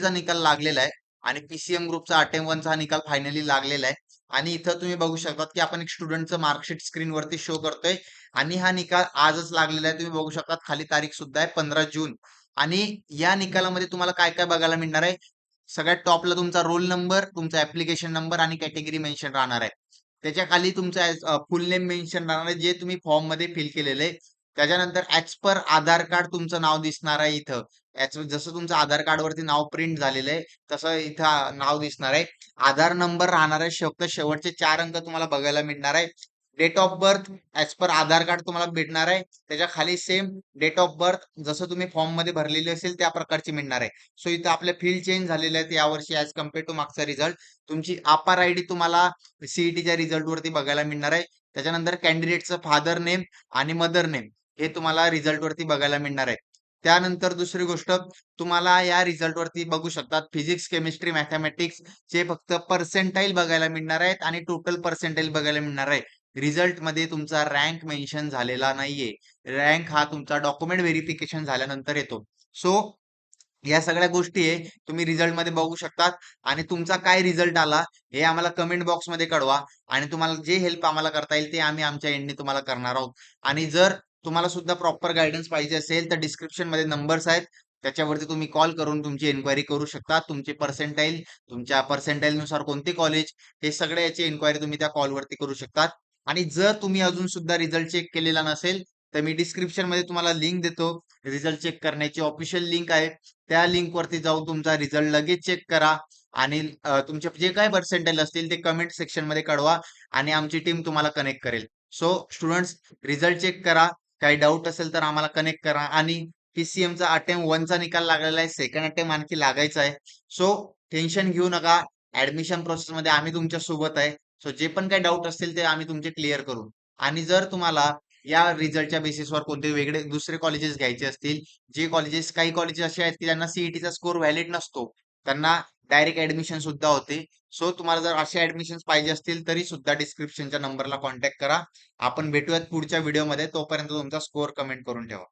चा निकाल लागलेला आहे आणि पीसीएम ग्रुपचा अटेम्प्ट 1 चा निकाल फायनली लागलेला आहे. आणि इथं तुम्ही बघू शकतात की आपण एक स्टुडंटचं मार्कशीट स्क्रीनवरती शो करतोय आणि हा निकाल आजच लागलेला आहे. तुम्ही बघू शकता खाली तारीख सुद्धा आहे 15 जून. आणि या निकालामध्ये तुम्हाला काय काय बघायला मिळणार आहे. सगळ्यात टॉपला तुमचा रोल नंबर, तुमचा ऍप्लिकेशन नंबर आणि कॅटेगरी मेन्शन राहणार आहे. त्याच्या खाली तुमचा फुल नेम मेन्शन राहणार आहे जे तुम्ही फॉर्म मध्ये फिल केलेलं आहे. त्याच्यानंतर ऍज पर आधार कार्ड तुमचं नाव दिसणार आहे इथं. जसं तुमचं आधार कार्ड वरती नाव प्रिंट झालेलं आहे तसं इथं नाव दिसणार आहे. आधार नंबर राहणार आहे. फक्त शेवटचे 4 अंक तुम्हाला बघायला मिळणार आहे. Date of birth as per Aadhaar card तुम्हाला भेटणार आहे. त्याच्या खाली सेम डेट ऑफ बर्थ जसं तुम्ही फॉर्म मध्ये भरलेली असेल त्या प्रकारची मिळणार आहे. सो इथं आपले फील्ड चेंज झालेले आहेत यावर्षी ऍज कम्पेअर टू मागचा रिझल्ट. तुमची अपार आयडी तुम्हाला सीईटीच्या रिझल्ट वरती बघायला मिळणार आहे. त्याच्यानंतर कॅन्डिडेटचं फादर नेम आणि मदर नेम हे तुम्हाला रिझल्ट वरती बघायला मिळणार आहे. त्यानंतर दुसरी गोष्ट तुम्हाला या रिझल्ट वरती बघू शकतात फिजिक्स, केमिस्ट्री, मॅथमॅटिक्स चे फक्त पर्सेंटाईल बघायला मिळणार आहेत आणि टोटल पर्सेंटाईल बघायला मिळणार आहे. रिझल्ट मध्ये तुमचा रँक मेन्शन झालेला नाहीये. रँक हा तुमचा डॉक्युमेंट व्हेरिफिकेशन झाल्यानंतर येतो. सो या सगळ्या गोष्टी आहे तुम्ही रिझल्ट मध्ये बघू शकतात. आणि तुमचा काय रिझल्ट आला हे आम्हाला कमेंट बॉक्स मध्ये कळवा. आणि तुम्हाला जे हेल्प आम्हाला करता येईल ते आम्ही आमच्या एंडने तुम्हाला करणार आहोत. आणि जर तुम्हाला सुद्धा प्रॉपर गायडन्स पाहिजे असेल तर डिस्क्रिप्शन मध्ये नंबर्स आहेत. त्याच्यावरती तुम्ही कॉल करून तुमची एन्क्वायरी करू शकता. तुमचे पर्सेंटाईल, तुमच्या पर्सेंटाईल नुसार कोणते कॉलेज, हे सगळे याची एन्क्वायरी तुम्ही त्या कॉलवरती करू शकता. आणि जर तुम्ही अजून सुद्धा रिझल्ट चेक केलेला नसेल तर मी डिस्क्रिप्शन मध्ये तुम्हाला लिंक देतो. रिझल्ट चेक करण्याची ऑफिशियल लिंक आहे. त्या लिंक वरती जाऊन तुमचा रिझल्ट लगेच चेक करा. आणि तुमचे जे काही पर्सेंटेज असतील ते कमेंट सेक्शन मध्ये कळवा आणि आमची टीम तुम्हाला कनेक्ट करेल. सो स्टुडंट्स, रिझल्ट चेक करा. काही डाऊट असेल तर आम्हाला कनेक्ट करा. आणि पीसीएमचा अटेम्प्ट 1 चा निकाल लागलेला आहे. सेकंड अटेम्प्ट आणखी लागायचा आहे. सो टेन्शन घेऊ नका. ऍडमिशन प्रोसेस मध्ये आम्ही तुमच्या सोबत आहे. सो जे पण काही डाऊट असतील ते आम्ही तुमचे क्लिअर करू. आणि जर तुम्हाला या रिझल्टच्या बेसिसवर कोणते वेगळे दुसरे कॉलेजेस घ्यायचे असतील, जे कॉलेजेस काही कॉलेजेस असे आहेत की ज्यांना सीईटीचा स्कोर व्हॅलिड नसतो, त्यांना डायरेक्ट ऍडमिशन सुद्धा होते. सो तुम्हाला जर असे ऍडमिशन पाहिजे असतील तरी सुद्धा डिस्क्रिप्शनच्या नंबरला कॉन्टॅक्ट करा. आपण भेटूयात पुढच्या व्हिडिओमध्ये. तोपर्यंत तुमचा स्कोर कमेंट करून ठेवा.